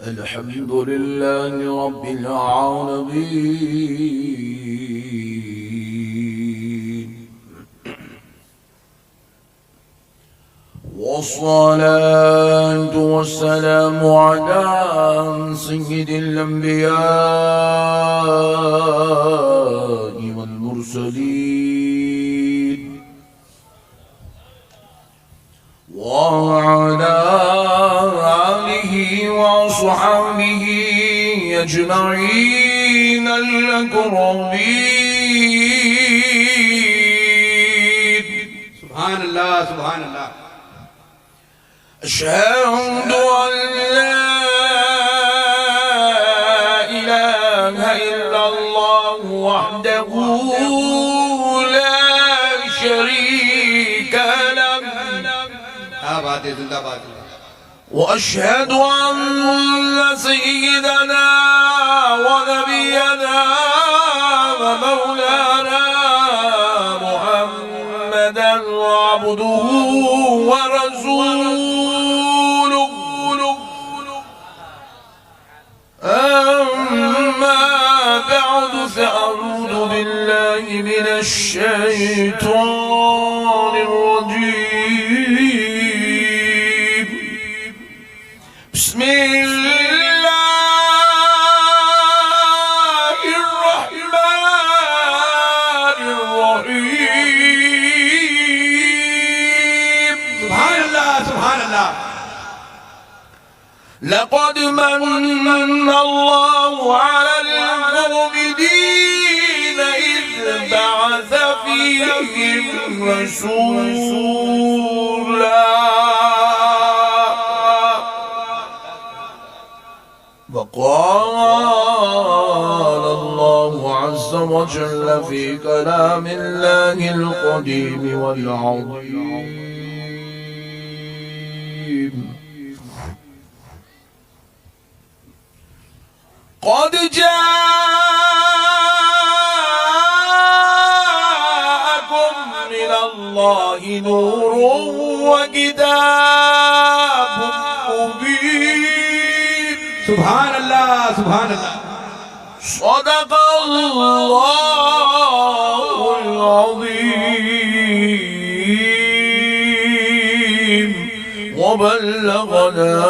الحمد لله رب العالمين، والصلاة والسلام على سيد الأنبياء والمرسلين وعلى آله وصحبه أجمعين الأكرمين. سبحان الله سبحان الله. أشهد أن لا إله إلا الله وحده لا شريك له، آباد زندہ باد. وأشهد أن سيدنا ونبينا ومولانا محمدا عبده ورسوله. أما بعد فأعوذ بالله من الشيطان الرجيم. بسم الله الرحمن الرحيم. سبحان الله سبحان الله. لقد من الله على المؤمنين إذ بعث فيهم رسولا وقال الله عز وجل في كلام الله القديم والعظيم: قد جاءكم من الله نور وكتاب مبين. سبحان الله سبحان الله. صدق الله العظيم وبلغنا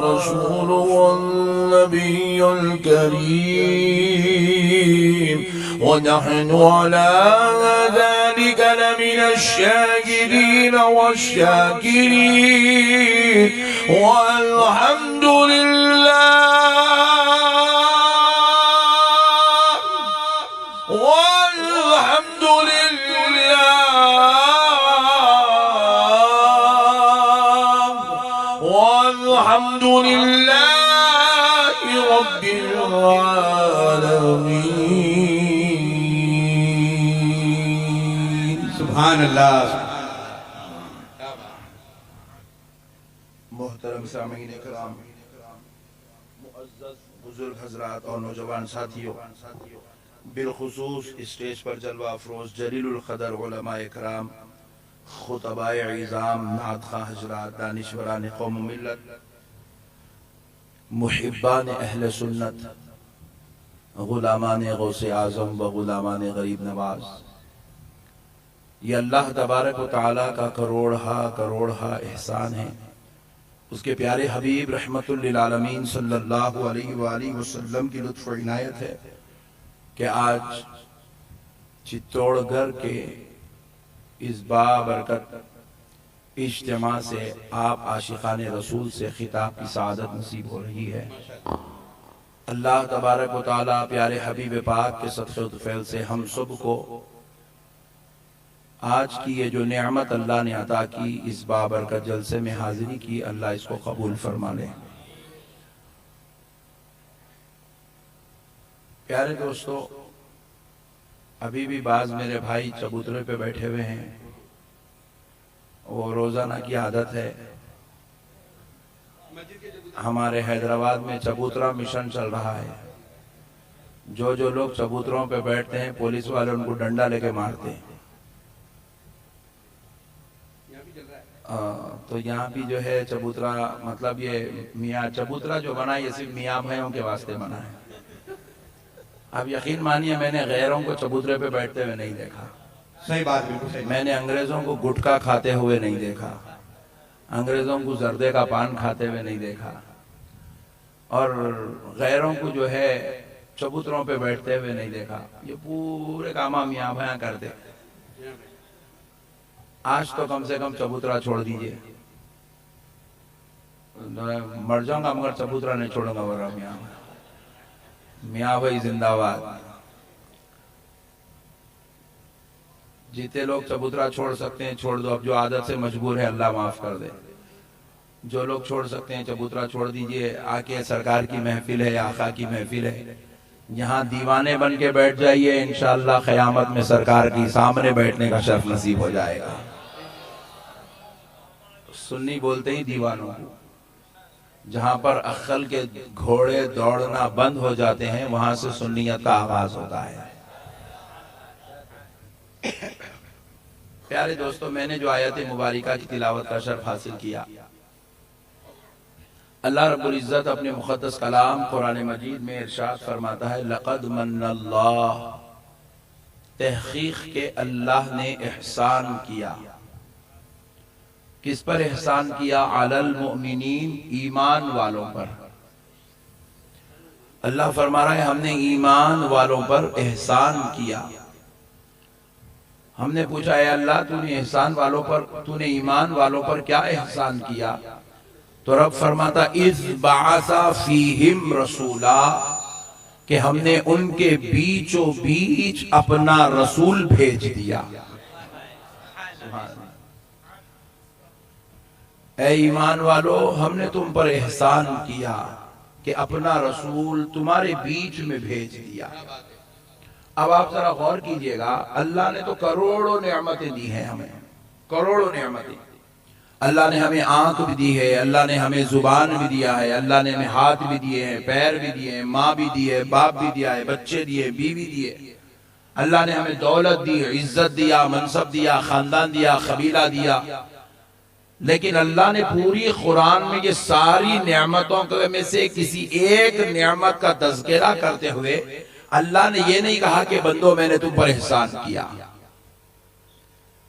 رسوله النبي الكريم، ونحن على ذلك لمن الشاهدين والشاكرين، والحمد لله والحمد لله والحمد لله رب العالمين. سبحان الله. محترم سامعین کرام، معزز بزرگ حضرات اور نوجوان ساتھیوں، بالخصوص اسٹیج پر جلوہ افروز جلیل القدر علماء کرام، خطباء عظام، نعت خواہ حضرات، دانشوران قوم و ملت، محبان اہل سنت، غلامان غوث اعظم و غلامان غریب نواز، یہ اللہ تبارک و تعالیٰ کا کروڑہا احسان ہے. اس کے پیارے حبیب رحمت للعالمین صلی اللہ علیہ وآلہ وسلم کی لطف و عنایت ہے کہ آج چتوڑ گڑھ کے اس بابرکت اجتماع سے آپ عاشقان رسول سے خطاب کی سعادت نصیب ہو رہی ہے. اللہ تبارک و تعالیٰ پیارے حبیب پاک کے صدقے و طفیل سے ہم سب کو آج کی یہ جو نعمت اللہ نے عطا کی، اس بابرکت جلسے میں حاضری کی، اللہ اس کو قبول فرما لے. پیارے دوستو، ابھی بھی بعض میرے بھائی چبوترے پہ بیٹھے ہوئے ہیں. وہ روزانہ کی عادت ہے، ہمارے حیدرآباد میں چبوترا مشن چل رہا ہے. جو لوگ چبوتروں پہ بیٹھتے ہیں، پولیس والے ان کو ڈنڈا لے کے مارتے ہیں. تو یہاں بھی جو ہے چبوترا، مطلب یہ میاں چبوترا جو بنا یہ صرف میاں بھائیوں کے واسطے بنا ہے۔ اب یقین مانیے میں نے غیروں کو چبوترے پہ بیٹھتے ہوئے نہیں دیکھا، صحیح بات، بالکل صحیح۔ میں نے انگریزوں کو گٹکا کھاتے ہوئے نہیں دیکھا، انگریزوں کو زردے کا پان کھاتے ہوئے نہیں دیکھا، اور غیروں کو جو ہے چبوتروں پہ بیٹھتے ہوئے نہیں دیکھا۔ یہ پورے کام میاں بھائیاں کرتے۔ آج تو کم سے کم چبوترا چھوڑ دیجئے، مر جاؤں گا مگر چبوترا نہیں چھوڑوں گا، ورنہ میاں بھائی زندہ باد۔ جیتے لوگ چبوترا چھوڑ سکتے ہیں چھوڑ دو، اب جو عادت سے مجبور ہے اللہ معاف کر دے۔ جو لوگ چھوڑ سکتے ہیں چبوترا چھوڑ دیجئے، آ کے سرکار کی محفل ہے، آقا کی محفل ہے، یہاں دیوانے بن کے بیٹھ جائیے، انشاءاللہ قیامت میں سرکار کی سامنے بیٹھنے کا شرف نصیب ہو جائے گا۔ سنی بولتے ہی دیوانوں کو، جہاں پر عقل کے گھوڑے دوڑنا بند ہو جاتے ہیں وہاں سے سنیت کا آغاز ہوتا ہے۔ پیارے دوستو، میں نے جو آیت مبارکہ کی تلاوت کا شرف حاصل کیا، اللہ رب العزت اپنے مقدس کلام قرآن مجید میں ارشاد فرماتا ہے لقد من اللہ، تحقیق کے اللہ نے احسان کیا۔ کس پر احسان کیا؟ علی المؤمنین، ایمان والوں پر۔ اللہ فرما رہا ہے ہم نے ایمان والوں پر احسان کیا۔ ہم نے پوچھا اے اللہ تو نے احسان والوں پر، تو نے ایمان والوں پر کیا احسان کیا؟ تو رب فرماتا اذ بعث فیہم رسولا، کہ ہم نے ان کے بیچوں بیچ اپنا رسول بھیج دیا۔ اے ایمان والو، ہم نے تم پر احسان کیا کہ اپنا رسول تمہارے بیچ میں بھیج دیا۔ اب آپ ذرا غور کیجئے گا، اللہ نے تو کروڑوں نعمتیں دی ہیں ہمیں، کروڑوں نعمتیں۔ اللہ نے ہمیں آنکھ بھی دی ہے، اللہ نے ہمیں زبان بھی دیا ہے، اللہ نے ہمیں ہاتھ بھی دیے ہیں، پیر بھی دیے ہیں، ماں بھی دی ہے، باپ بھی دیا ہے، بچے دیے، بیوی دیے۔ اللہ نے ہمیں دولت دی، عزت دیا، منصب دیا، خاندان دیا، قبیلہ دیا۔ لیکن اللہ نے پوری قرآن میں یہ ساری نعمتوں میں سے کسی ایک نعمت کا تذکرہ کرتے ہوئے اللہ نے یہ نہیں کہا کہ بندو میں نے تم پر احسان کیا۔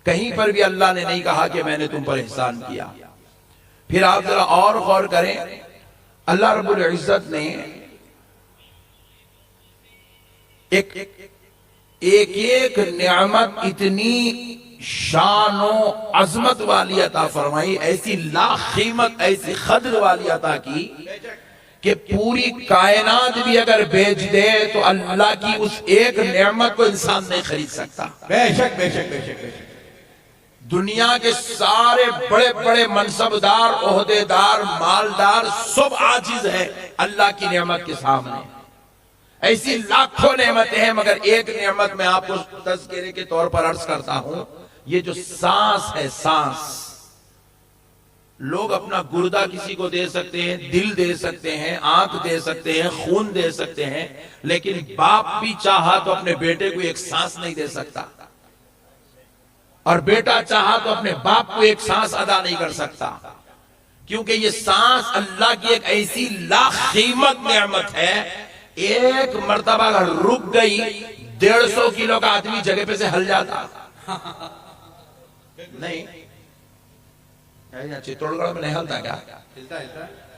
کہیں پر بھی اللہ نے نہیں کہا کہ میں نے تم پر احسان کیا۔ پھر آپ ذرا اور غور کریں، اللہ رب العزت نے ایک نعمت اتنی شان و عظمت والی عطا فرمائی، ایسی لا قیمت، ایسی قدر والی عطا کی کہ پوری کائنات بھی اگر بیچ دے تو اللہ کی اس ایک نعمت کو انسان نہیں خرید سکتا۔ بے شک بے شک بے شک بے شک۔ دنیا کے سارے بڑے بڑے منصبدار، عہدیدار، مالدار سب عاجز ہیں اللہ کی نعمت کے سامنے۔ ایسی لاکھوں نعمتیں ہیں مگر ایک نعمت میں آپ کو تذکرے کے طور پر عرض کرتا ہوں، یہ جو سانس ہے، سانس۔ لوگ اپنا گردہ کسی کو دے سکتے ہیں، دل دے سکتے ہیں، آنکھ دے سکتے ہیں، خون دے سکتے ہیں، لیکن باپ بھی چاہا تو اپنے بیٹے کو ایک سانس نہیں دے سکتا، اور بیٹا چاہا تو اپنے باپ کو ایک سانس ادا نہیں کر سکتا، کیونکہ یہ سانس اللہ کی ایک ایسی لا قیمت نعمت ہے۔ ایک مرتبہ اگر رک گئی 150 کلو کا آدمی جگہ پہ سے ہل جاتا نہیں۔ چتوڑ گڑھ میں نہیں ہلتا کیا؟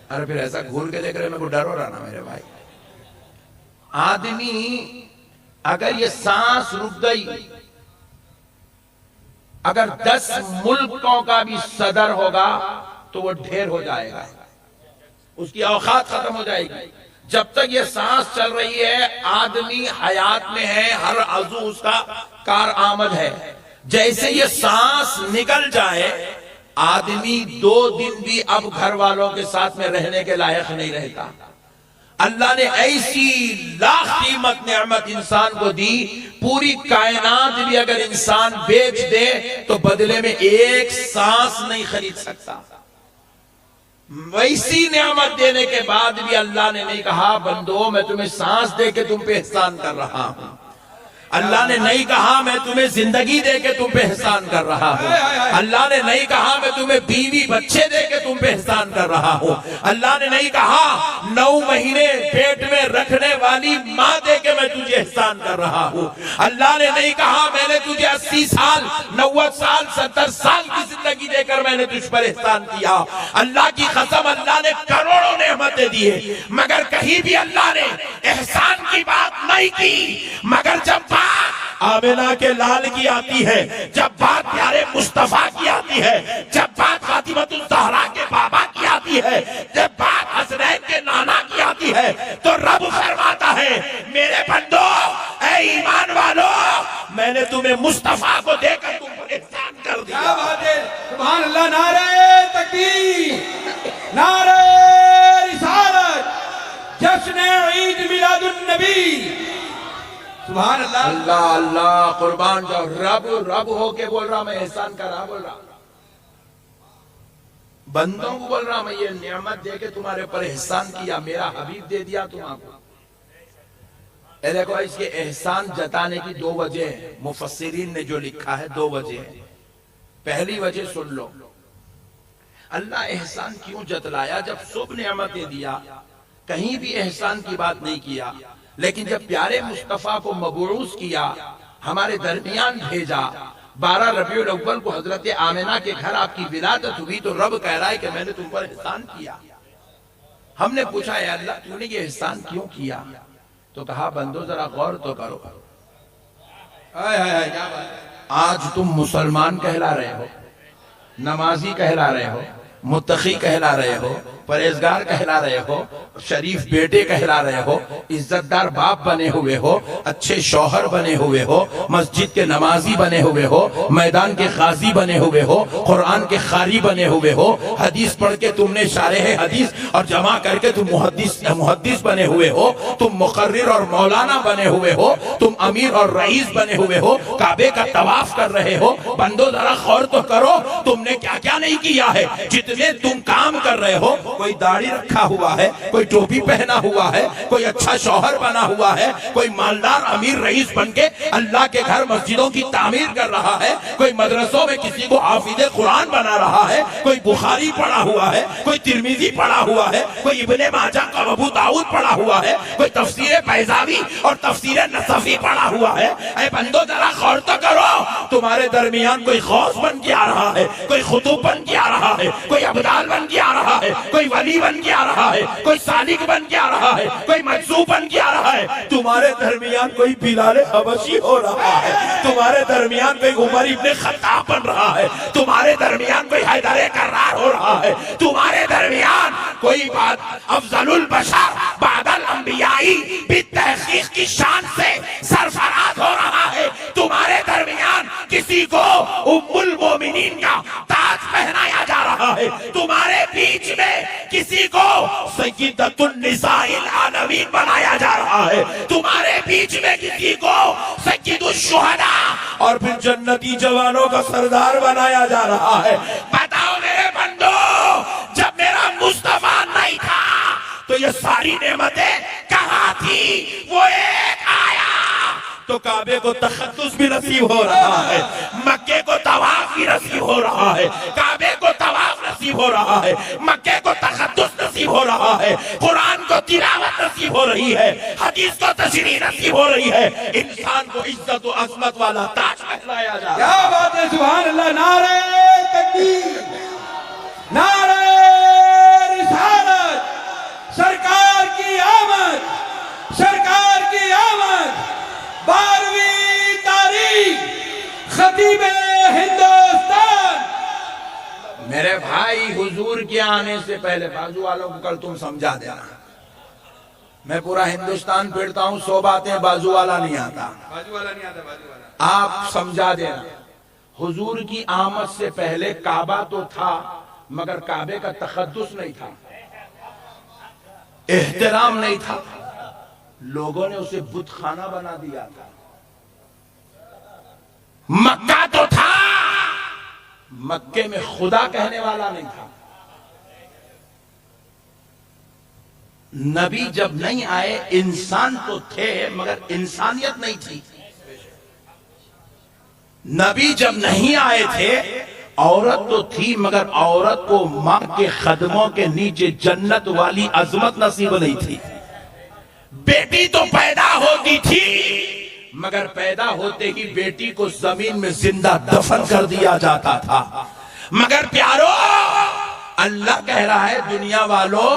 ارے پھر ایسا گھول کے دیکھ رہے میں کو ڈر ہو رہا نا میرے بھائی۔ آدمی اگر یہ سانس رک گئی، اگر 10 ملکوں کا بھی صدر ہوگا تو وہ ڈھیر ہو جائے گا، اس کی اوقات ختم ہو جائے گی۔ جب تک یہ سانس چل رہی ہے آدمی حیات میں ہے، ہر عضو اس کا کارآمد ہے۔ جیسے یہ سانس نکل جائے آدمی 2 دن بھی اب گھر والوں کے ساتھ میں رہنے کے لائق نہیں رہتا۔ اللہ نے ایسی لا قیمت نعمت انسان کو دی، پوری کائنات بھی اگر انسان بیچ دے تو بدلے میں ایک سانس نہیں خرید سکتا۔ ویسی نعمت دینے کے بعد بھی اللہ نے نہیں کہا بندو میں تمہیں سانس دے کے تم پہ احسان کر رہا ہوں، اللہ نے نہیں کہا میں تمہیں زندگی دے کے تم پہ احسان کر رہا ہوں. اللہ نے نہیں کہا میں تمہیں بیوی بچے دے کے تم پہ احسان کر رہا ہوں. اللہ نے نہیں کہا 9 مہینے پیٹ میں رکھنے والی ماں دے کے میں تجھے احسان کر رہا ہوں. اللہ نے نہیں کہا میں نے تجھے 80 سال 90 سال 70 سال کی زندگی دے کر میں نے تجھ پر احسان کیا. اللہ کی قسم اللہ نے کروڑوں نعمتیں دی ہے مگر کہیں بھی اللہ نے احسان کی بات نہیں کی. مگر جب بات آمنہ کے لال کی آتی ہے, جب بات پیارے مصطفیٰ کی آتی ہے, جب بات فاطمۃ الزہرا کے بابا کی آتی ہے, جب بات حسنین کے نانا کی آتی ہے تو رب فرماتا ہے میرے بندو اے ایمان والو میں نے تمہیں مصطفیٰ کو دے کر تم پر احسان کر دیا. کیا بات ہے, سبحان اللہ. نعرہ تکبیر, نعرہ رسالت, جشن عید میلاد النبی. سبحان اللہ. اللہ اللہ قربان جاؤ. رب رب ہو کے بول رہا, میں احسان کر رہا بول رہا, بندوں کو بول رہا میں یہ نعمت دے کے تمہارے پر احسان کیا, میرا حبیب دے دیا تمہاں کو. اے دیکھو اس کے احسان جتانے کی 2 وجہ ہیں. مفسرین نے جو لکھا ہے 2 وجہ ہیں. پہلی وجہ سن لو, اللہ احسان کیوں جتلایا؟ جب سب نعمتیں دیا کہیں بھی احسان کی بات نہیں کیا, لیکن جب پیارے مصطفیٰ کو مبعوث کیا, ہمارے درمیان بھیجا, 12 ربیع الاول کو حضرت آمنہ کے گھر آپ کی ولادت ہوئی, تو رب کہہ رہا ہے کہ میں نے تم پر احسان کیا. ہم نے پوچھا اے اللہ تو نے یہ احسان کیوں کیا؟ تو کہا بندو ذرا غور تو کرو, آج تم مسلمان کہلا رہے ہو, نمازی کہلا رہے ہو, متقی کہلا رہے ہو, پرہیزگار کہلا رہے ہو, شریف بیٹے کہلا رہے ہو, عزت دار باپ بنے ہوئے ہو, اچھے شوہر بنے ہوئے ہو, مسجد کے نمازی بنے ہوئے ہو, میدان کے غازی بنے ہوئے ہو, قرآن کے قاری بنے ہوئے ہو, حدیث پڑھ کے تم نے شارح حدیث اور جمع کر کے تم محدث بنے ہوئے ہو, تم مقرر اور مولانا بنے ہوئے ہو, تم امیر اور رئیس بنے ہوئے ہو, کعبے کا طواف کر رہے ہو. بندو ذرا غور تو کرو تم نے کیا کیا نہیں کیا ہے. جتنے تم کام کر رہے ہو, کوئی داڑھی رکھا ہوا ہے, کوئی ٹوپی پہنا ہوا ہے, کوئی اچھا شوہر بنا ہوا ہے, کوئی مالدار امیر رئیس بن کے اللہ کے گھر مسجدوں کی تعمیر کر رہا ہے, کوئی مدرسوں میں کسی کو حافظ قرآن بنا رہا ہے, کوئی بخاری پڑھا ہوا ہے, کوئی ترمذی پڑھا ہوا ہے, کوئی ابن ماجہ کا ابو داؤد پڑھا ہوا ہے, کوئی تفسیر بیضاوی اور تفسیر نصفی پڑھا ہوا ہے. اے بندو ذرا غور تو کرو, تمہارے درمیان کوئی غوث بن کے آ رہا ہے, کوئی خطوب بن کے آ رہا ہے, کوئی ابدال بن کے آ رہا ہے, کوئی ولی بن کے آ رہا ہے, کوئی سالک بن کے آ رہا ہے, کوئی مجذوب بن کے آ رہا ہے. تمہارے درمیان کوئی بلال حبشی ہو رہا ہے, تمہارے درمیان کوئی عمر ابن خطاب بن رہا ہے, تمہارے درمیان کوئی حیدر کرار ہو رہا ہے, تمہارے درمیان کوئی بات افضل البشر بعد الانبیاء بالتحقیق کی شان سے سرفراز ہو رہا ہے. تمہارے درمیان کسی کو ام المومنین کا تاج پہنایا جا رہا ہے, تمہارے بیچ میں کسی کو سیدۃ النساء العالمین بنایا جا رہا ہے, تمہارے بیچ میں کسی کو سید الشہداء اور پھر جنتی جوانوں کا سردار بنایا جا رہا ہے. بتاؤ میرے بندو, جب میرا مصطفیٰ نہیں تھا تو یہ ساری نعمتیں کہاں تھی؟ وہ ایک آیا تو کعبے کو تقدس بھی نصیب ہو رہا ہے, مکے کو طواف بھی نصیب ہو رہا ہے, کعبے کو طواف نصیب ہو رہا ہے, مکے کو تقدس نصیب ہو رہا ہے, قرآن کو تلاوت نصیب ہو رہی ہے, حدیث کو تشریح نصیب ہو رہی ہے, انسان کو عزت و عظمت والا تاج پہنایا جا رہا ہے. کیا بات ہے, سبحان اللہ. نعرہ تکبیر, نعرہ رسالت, سرکار کی آمد, سرکار کی آمد. 12ویں تاریخ, خطیب ہندوستان. میرے بھائی حضور کے آنے سے پہلے بازو والوں کو کل تم سمجھا دینا, میں پورا ہندوستان پھرتا ہوں, 100 باتیں بازو والا نہیں آتا, بازو والا نہیں آتا, بازو والا. آپ سمجھا دینا. حضور کی آمد سے پہلے کعبہ تو تھا مگر کعبے کا تقدس نہیں تھا, احترام نہیں تھا, لوگوں نے اسے بت خانہ بنا دیا تھا. مکہ تو تھا, مکے میں خدا کہنے والا نہیں تھا. نبی جب نہیں آئے انسان تو تھے مگر انسانیت نہیں تھی. نبی جب نہیں آئے تھے عورت تو تھی، مگر عورت کو ماں کے قدموں کے نیچے جنت والی عظمت نصیب نہیں تھی۔ بیٹی تو پیدا ہوتی تھی مگر پیدا ہوتے ہی بیٹی کو زمین میں زندہ دفن کر دیا جاتا تھا۔ مگر پیارو، اللہ کہہ رہا ہے دنیا والوں،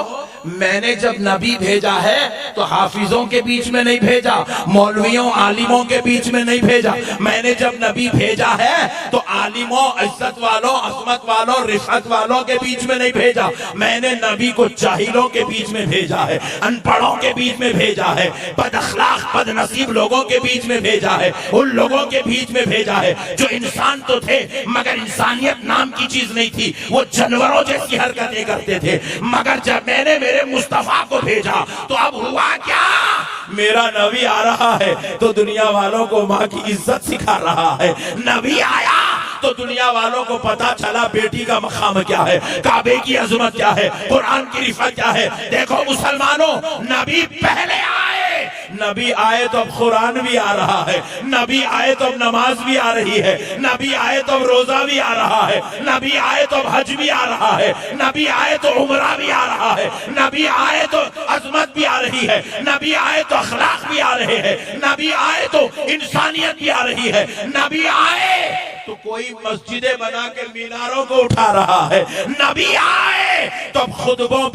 میں نے جب نبی بھیجا ہے تو حافظوں کے بیچ میں نہیں بھیجا، مولویوں عالموں کے بیچ میں نہیں بھیجا۔ میں نے جب نبی بھیجا ہے تو عالموں، عزت والوں، عظمت والوں، رفعت والوں کے بیچ میں نہیں بھیجا۔ میں نے نبی کو جاہلوں کے بیچ میں بھیجا ہے، ان پڑھوں کے بیچ میں بھیجا ہے، بد اخلاق بد نصیب لوگوں کے بیچ میں بھیجا ہے، ان لوگوں کے بیچ میں بھیجا ہے جو انسان تو تھے مگر انسانیت نام کی چیز نہیں تھی، وہ جانوروں جیسی حرکتیں کرتے تھے۔ مگر جب میں نے میرے مصطفیٰ کو بھیجا تو اب ہوا کیا؟ میرا نبی آ رہا ہے تو دنیا والوں کو ماں کی عزت سکھا رہا ہے۔ نبی آیا تو دنیا والوں کو پتا چلا بیٹی کا مقام کیا ہے، کعبے کی عظمت کیا ہے، قرآن کی رفعت کیا ہے۔ دیکھو مسلمانوں، نبی پہلے آئے، نبی آئے تو اب قرآن بھی آ رہا ہے، نبی آئے تو اب نماز بھی آ رہی ہے، نبی آئے تو اب روزہ بھی آ رہا ہے، نبی آئے تو اب حج بھی آ رہا ہے، نبی آئے تو عمرہ بھی آ رہا ہے، نبی آئے تو عظمت بھی آ رہی ہے، نبی آئے تو اخلاق بھی آ رہے ہیں، نبی آئے تو انسانیت بھی آ رہی ہے، نبی آئے تو کوئی مسجدیں بنا کے میناروں کو اٹھا رہا ہے، نبی آئے تو اب خطبوں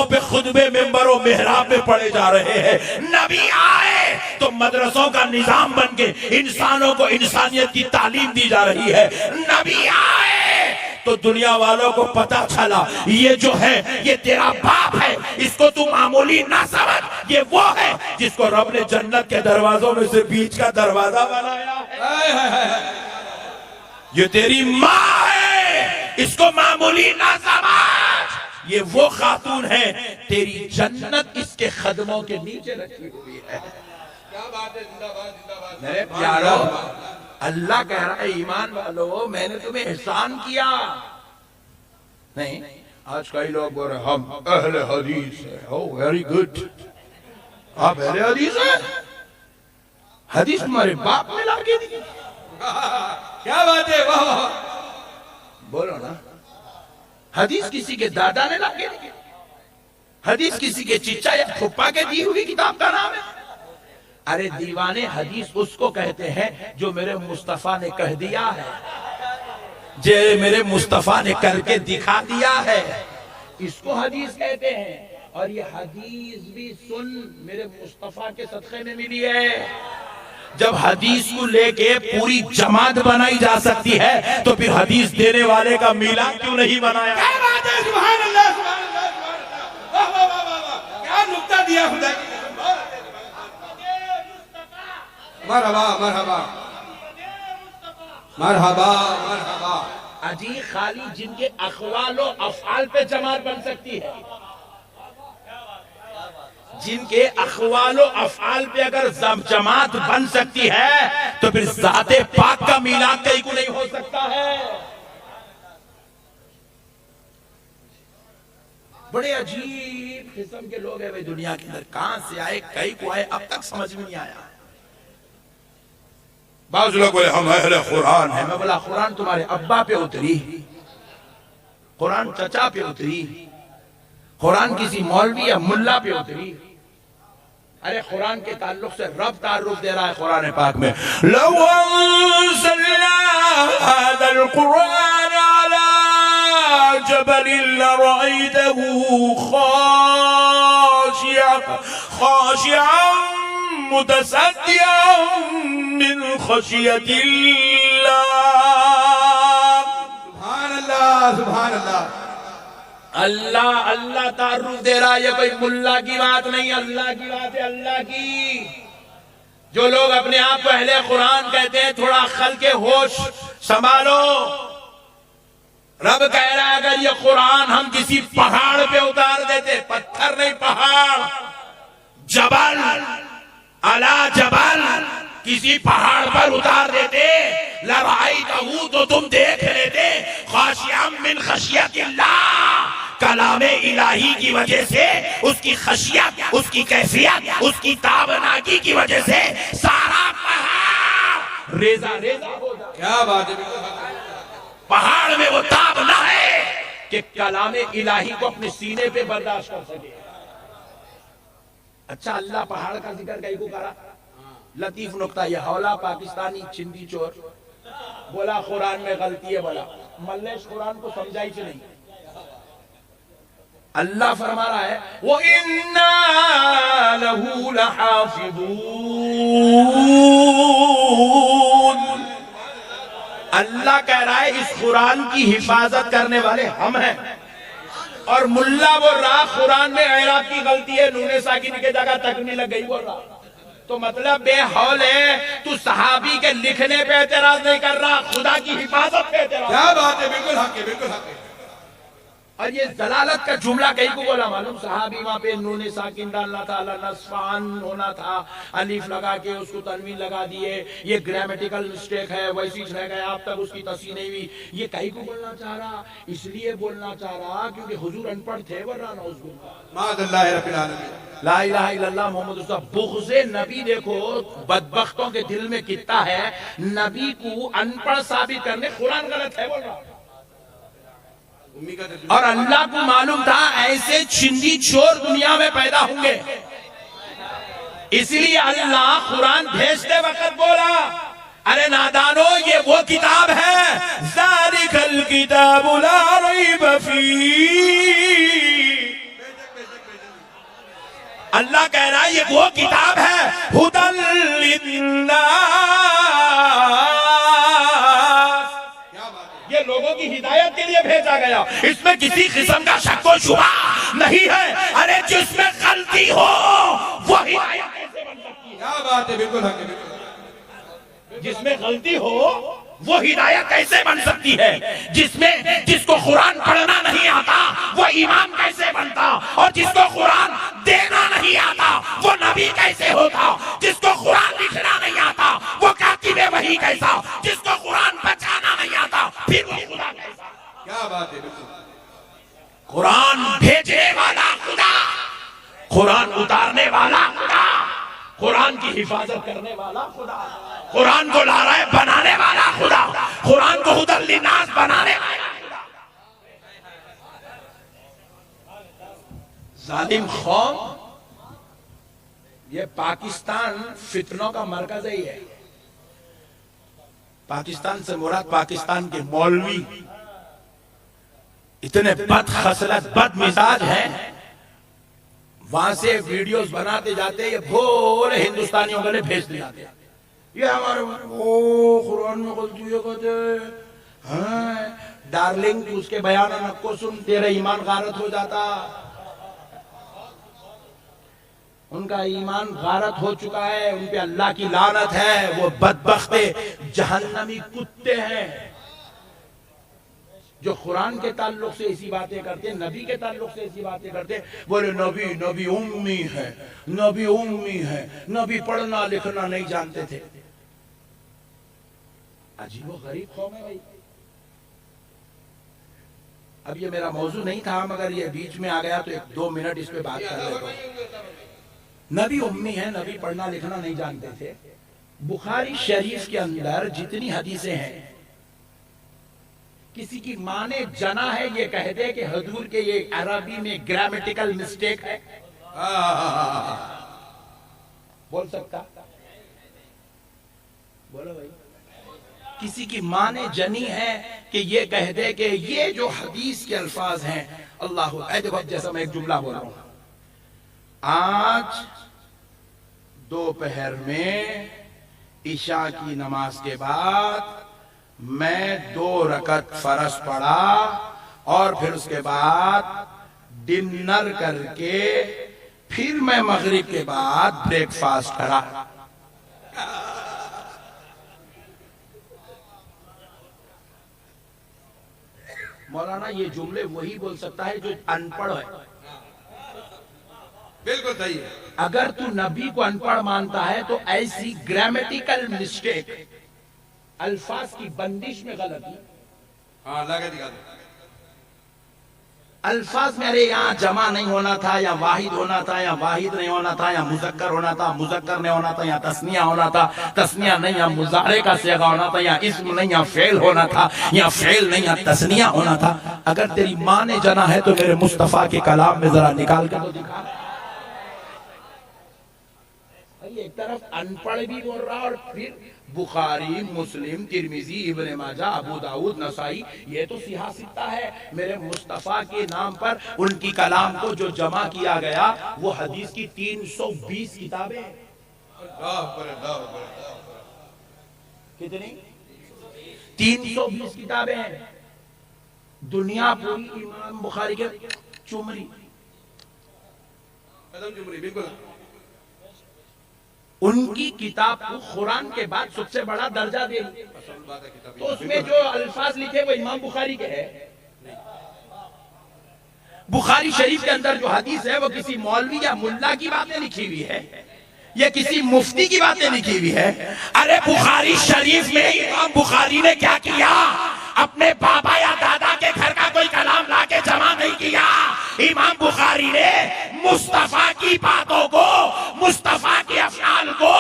پہ خطبے ممبروں محراب میں پڑھے جا رہے ہیں، نبی آئے تو مدرسوں کا نظام بن کے انسانوں کو انسانیت کی تعلیم دی جا رہی ہے، نبی آئے تو دنیا والوں کو پتا چلا یہ جو ہے یہ تیرا باپ ہے، اس کو تو معمولی نہ سمجھ، یہ وہ ہے جس کو رب نے جنت کے دروازوں میں سے بیچ کا دروازہ بنایا ہے، یہ تیری ماں ہے، اس کو معمولی نہ سمجھ، یہ وہ خاتون ہے، تیری جنت اس کے قدموں کے نیچے رکھی ہوئی ہے۔ کیا بات ہے، زندہ باد زندہ باد۔ میرے پیارو، اللہ کہہ رہا ہے ایمان والو میں نے تمہیں احسان کیا نہیں۔ آج کئی لوگ بول رہے ہم اہل حدیث ہیں، او ویری گڈ، آپ اہل حدیث ہیں؟ حدیث تمہارے باپ نے لا کے دی؟ کیا بات ہے، واہ واہ۔ بولو نا، حدیث کسی کے دادا نے لا کے دی؟ حدیث کسی کے چچا یا پھپھا کے دی ہوئی کتاب کا نام ہے؟ ارے دیوانے حدیث اس کو کہتے ہیں جو میرے مصطفیٰ نے کہہ دیا ہے، جو میرے مصطفیٰ نے کر کے دکھا دیا ہے، اس کو حدیث کہتے ہیں۔ اور یہ حدیث بھی سن میرے مصطفیٰ کے صدقے میں ملی ہے۔ جب حدیث کو لے کے پوری جماعت بنائی جا سکتی ہے تو پھر حدیث دینے والے کا میلاد کیوں نہیں بنایا؟ کیا بات ہے، سبحان اللہ سبحان اللہ سبحان اللہ، واہ واہ واہ واہ واہ، کیا نکتہ دیا خدا کی قسم۔ مرحبا مرحبا مرحبا مرحبا۔ اجی خالی جن کے اقوال و افعال پہ جماعت بن سکتی ہے، جن کے اقوال و افعال پہ اگر جماعت بن سکتی ہے تو پھر ذات پاک کا میلاد کہیں کو نہیں ہو سکتا ہے۔ بڑے عجیب قسم کے لوگ ہیں بھائی دنیا کے اندر، کہاں سے آئے کہیں کو آئے اب تک سمجھ میں نہیں آیا۔ بعض لوگ بولے ہم اہل قرآن ہیں، میں بولا قرآن تمہارے ابا پہ اتری، قرآن چچا پہ اتری، قرآن کسی مولوی یا ملا پہ اتری؟ ارے قرآن کے تعلق سے رب تعارف دے رہا ہے قرآن پاک میں، لو انزلنا هذا القرآن على جبل لرأيته خاشعا متصدعا من خشیت اللہ۔ سبحان اللہ سبحان اللہ۔ اللہ اللہ تعارف دے رہا ہے، یہ کوئی ملا کی بات نہیں، اللہ کی بات ہے، اللہ کی۔ جو لوگ اپنے آپ کو اہل قرآن کہتے ہیں تھوڑا عقل کے ہوش سنبھالو۔ رب کہہ رہا ہے اگر یہ قرآن ہم کسی پہاڑ پہ اتار دیتے، پتھر نہیں پہاڑ، جبل علی جبل، کسی پہاڑ پر اتار دیتے، لرأیتہ تو تم دیکھ لیتے، خاشعا من خشیت اللہ، کلام الہی کی وجہ سے، اس کی خشیت، اس کی کیفیت، اس کی تابناکی کی وجہ سے سارا پہاڑ ریزہ ریزہ ہو جائے۔ کیا بات ہے، بالکل حق ہے۔ پہاڑ میں وہ تاب نہ ہے کہ کلام الہی کو اپنے سینے پہ برداشت کر سکے. اچھا اللہ پہاڑ کا ذکر کئی کو کرا. لطیف نقطہ یہ حوالہ پاکستانی چندی چور بولا قرآن میں غلطی ہے. بولا ملیش قرآن کو سمجھائی سے نہیں. اللہ فرما رہا ہے وَإِنَّا لَهُ لَحَافِظُونَ. اللہ کہہ رہا ہے اس قرآن کی حفاظت کرنے والے ہم ہیں. اور ملا بول رہا قرآن میں اعراب کی غلطی ہے, نون ساکن کی جگہ تکمیل لگ گئی بول رہا. تو مطلب بے حول ہے, تو صحابی کے لکھنے پہ اعتراض نہیں کر رہا, خدا کی حفاظت پہ اعتراض. کیا بات ہے, بالکل حق ہے, بالکل حق ہے. اور یہ ضلالت کا جملہ کہیں کو بولا معلوم, صحابی وہاں پہ نون ساکن ڈالنا تھا, نصفان ہونا تھا, الف لگا کے اس کو تنوین لگا دیے, یہ گرامیٹیکل مسٹیک ہے, ویسی رہ گئے, آپ تک اس کی تصحیح نہیں ہوئی. یہ کہیں کو بولنا چاہ رہا, اس لیے بولنا چاہ رہا کیونکہ حضور ان پڑھ تھے, ورنہ نعوذ باللہ. معاذ اللہ رب العالمین. لا الہ الا اللہ محمد رسول اللہ. بغض نبی دیکھو بدبختوں کے دل میں کتنا ہے. نبی کو ان پڑھ ثابت کرنے قرآن غلط ہے بول رہا. اور اللہ کو معلوم تھا ایسے چندی چور دنیا میں پیدا ہوں گے, اس لیے اللہ قرآن بھیجتے وقت بولا ارے نادانو یہ وہ کتاب ہے, ذالک الکتاب لا ریب فیہ. اللہ کہہ رہا ہے یہ وہ کتاب ہے ھدی للناس, یہ لوگوں کی ہدایت کے لیے بھیجا گیا, اس میں کسی قسم کا شک و شبہ نہیں ہے. ارے جس میں غلطی ہو وہ ہدایت کیسے بن سکتی ہے. کیا بات ہے, بالکل حق ہے, بالکل. جس میں غلطی ہو وہ ہدایت کیسے بن سکتی ہے. جس کو قرآن پڑھنا نہیں آتا وہ امام کیسے بنتا, اور جس کو قرآن دینا نہیں آتا وہ نبی کیسے ہوتا, جس کو قرآن لکھنا نہیں آتا وہ کاتب وحی کیسا, جس کو قرآن بچانا نہیں آتا پھر وہ خدا کیسا. کیا بات ہے, بالکل. قرآن بھیجنے والا خدا, قرآن اتارنے والا خدا, قرآن کی حفاظت کرنے والا خدا, قرآن کو لا رہا ہے بنانے والا خدا, قرآن کو ھدی للناس بنانے والا خدا. ظالم قوم, یہ پاکستان فتنوں کا مرکز ہی ہے. پاکستان سے مراد پاکستان کے مولوی اتنے بد خصلت بد مزاج ہیں, وہاں سے ویڈیوز بناتے جاتے, یہ بھولے ہندوستانیوں کے لیے بھیج دیتے. یہ ہمارے قرآن میں غلطی ہے کہتے ہیں, ڈارلنگ اس کے بیان کو سن تیرا ایمان غارت ہو جاتا. ان کا ایمان غارت ہو چکا ہے, ان پہ اللہ کی لعنت ہے, وہ بدبخت جہنمی کتے ہیں جو قرآن کے تعلق سے ایسی باتیں کرتے, نبی کے تعلق سے ایسی باتیں کرتے. بولے نبی امی ہے, نبی امی ہے, نبی پڑھنا لکھنا نہیں جانتے تھے. عجیب و غریب قوم ہے بھائی. اب یہ میرا موضوع نہیں تھا, مگر یہ بیچ میں آ گیا تو 1-2 منٹ اس پہ بات کر لیتا ہوں. نبی امی ہے, نبی پڑھنا لکھنا نہیں جانتے تھے. بخاری شریف کے اندر جتنی حدیثیں ہیں, کسی کی ماں نے جنا ہے یہ کہہ دے کہ حضور کے یہ عربی میں گرامیٹیکل مسٹیک ہے, بول سکتا؟ بولو بھائی. کسی کی ماں نے جنی ہے کہ یہ کہہ دے کہ یہ جو حدیث کے الفاظ ہیں اللہ دیکھو, جیسا میں ایک جملہ بول رہا ہوں, آج دوپہر میں عشاء کی نماز کے بعد میں 2 رکعت فرض پڑھا, اور پھر اس کے بعد ڈنر کر کے پھر میں مغرب کے بعد بریک فاسٹ کرا. مولانا یہ جملے وہی بول سکتا ہے جو ان پڑھ ہے. بالکل صحیح ہے. اگر تو نبی کو ان پڑھ مانتا ہے تو ایسی گرامیٹیکل مسٹیک, الفاظ کی بندش میں غلطی, ہاں اللہ کا دکھا دو. الفاظ میں ارے یہاں جمع نہیں ہونا تھا، یا واحد ہونا تھا، یا واحد نہیں ہونا تھا، یا مذکر ہونا تھا، مذکر نہیں ہونا تھا، یا تثنیہ ہونا تھا، تثنیہ نہیں، یا مضارع کا صیغہ ہونا تھا، یا اسم نہیں، یا فعل ہونا تھا، یا فعل نہیں، یا تثنیہ ہونا تھا. اگر تیری ماں نے جنا ہے تو میرے مصطفیٰ کے کلام میں ذرا نکال کے تو دکھا. ایک طرف ان پڑھ بھی بول رہا اور پھر بخاری، مسلم، ترمذی، ابن ماجہ، ابو داؤد، نسائی، یہ تو سیاہ ستہ ہے. میرے مصطفیٰ کے نام پر ان کی کلام کو جو جمع کیا گیا وہ حدیث کی 320 کتابیں. کتنی؟ 320 کتابیں ہیں. دنیا پوری امام بخاری کے چمری. بالکل. ان کی کتاب کو قرآن کے بعد سب سے بڑا درجہ دے. تو اس میں جو الفاظ لکھے وہ امام بخاری کے ہے. بخاری شریف کے اندر جو حدیث ہے وہ کسی مولوی یا ملا کی باتیں لکھی ہوئی ہے یا کسی مفتی کی باتیں لکھی ہوئی ہے. ارے بخاری شریف میں امام بخاری نے کیا کیا؟ اپنے بابا یا دادا کے گھر کا کوئی کلام لا کے جمع نہیں کیا. امام بخاری نے مصطفیٰ کی باتوں کو، مصطفیٰ کے افعال کو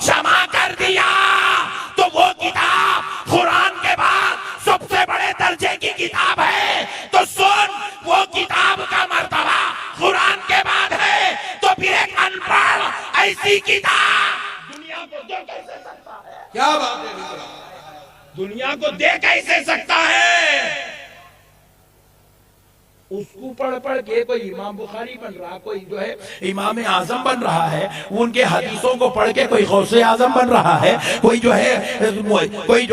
جمع کر دیا. تو وہ کتاب قرآن کے بعد سب سے بڑے درجے کی کتاب ہے. تو سن، وہ کتاب کا مرتبہ قرآن کے بعد ہے تو پھر ایک ان پڑھ ایسی کتاب دنیا کو دے کیسے سکتا ہے؟ کیا بات ہے؟ دنیا کو دے کیسے سکتا ہے؟ اس کو پڑھ پڑھ کے کوئی امام بخاری بن رہا، کوئی جو ہے امام اعظم بن رہا ہے، ان کے حدیثوں کو پڑھ کے کوئی غوث اعظم بن رہا ہے، کوئی جو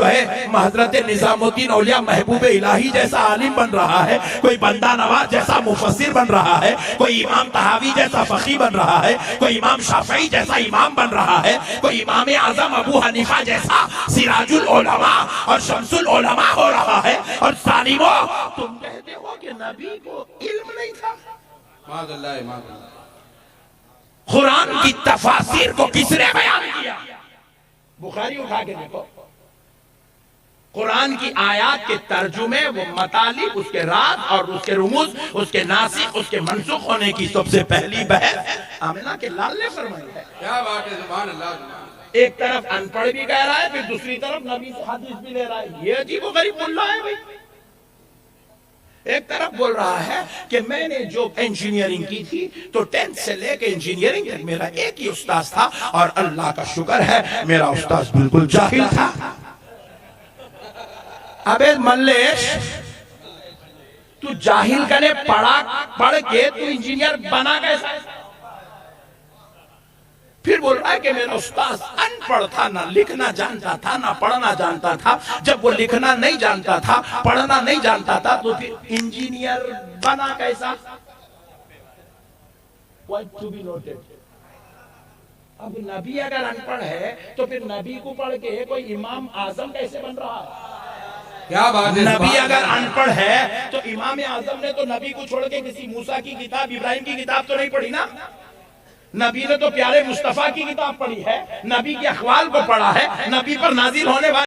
ہے حضرت نظام الدین اولیاء محبوب الہی جیسا عالم بن رہا ہے، کوئی بندہ نواز جیسا مفسر بن رہا ہے، کوئی امام طحاوی جیسا فقیہ بن رہا ہے، کوئی امام شافعی جیسا امام بن رہا ہے، کوئی امام اعظم ابو حنیفہ جیسا سراج العلماء اور شمس العلماء ہو رہا ہے. اور ظالمو، تم کہتے ہو کہ نبی کو علم نہیں تھا. معاذ اللہ، معاذ اللہ. قرآن کی تفاسیر کو کس نے بیان کیا؟ بخاری اٹھا کے دیکھو. قرآن کی آیات کے ترجمے، وہ مطالب، اس کے راز اور اس کے رموز، اس کے ناسخ، اس کے منسوخ ہونے کی سب سے پہلی بحث آمنہ کے لال نے فرمائی ہے. کیا بات ہے؟ سبحان اللہ. ایک طرف ان پڑھ بھی کہہ رہا ہے، پھر دوسری طرف نبی سے حدیث بھی لے رہا ہے. یہ عجیب و غریب ملا ہے بھائی. ایک طرف بول رہا ہے کہ میں نے جو انجینئرنگ کی تھی تو 10th سے لے کے انجینئرنگ تک میرا ایک ہی استاذ تھا، اور اللہ کا شکر ہے میرا استاذ بالکل جاہل تھا. ابے ملیش، تو جاہل کنے پڑھ کے تو انجینئر بنا کیسا؟ پھر بول رہا ہے کہ میرا استاذ ان پڑھ تھا، نہ لکھنا جانتا تھا نہ پڑھنا جانتا تھا. جب وہ لکھنا نہیں جانتا تھا، پڑھنا نہیں جانتا تھا، تو پھر انجینئر بنا کیسا؟ Point to be noted. اب نبی اگر ان پڑھ ہے تو پھر نبی کو پڑھ کے کوئی امام اعظم کیسے بن رہا ہے؟ کیا بات ہے؟ نبی اگر ان پڑھ ہے تو امام اعظم نے تو نبی کو چھوڑ کے کسی موسیٰ کی کتاب، ابراہیم کی کتاب تو نہیں پڑھی نا. نبی نے تو پیارے مصطفیٰ کی کتاب پڑھی ہے، نبی کے احوال کو پڑھا ہے، نبی پر نازل ہونے والی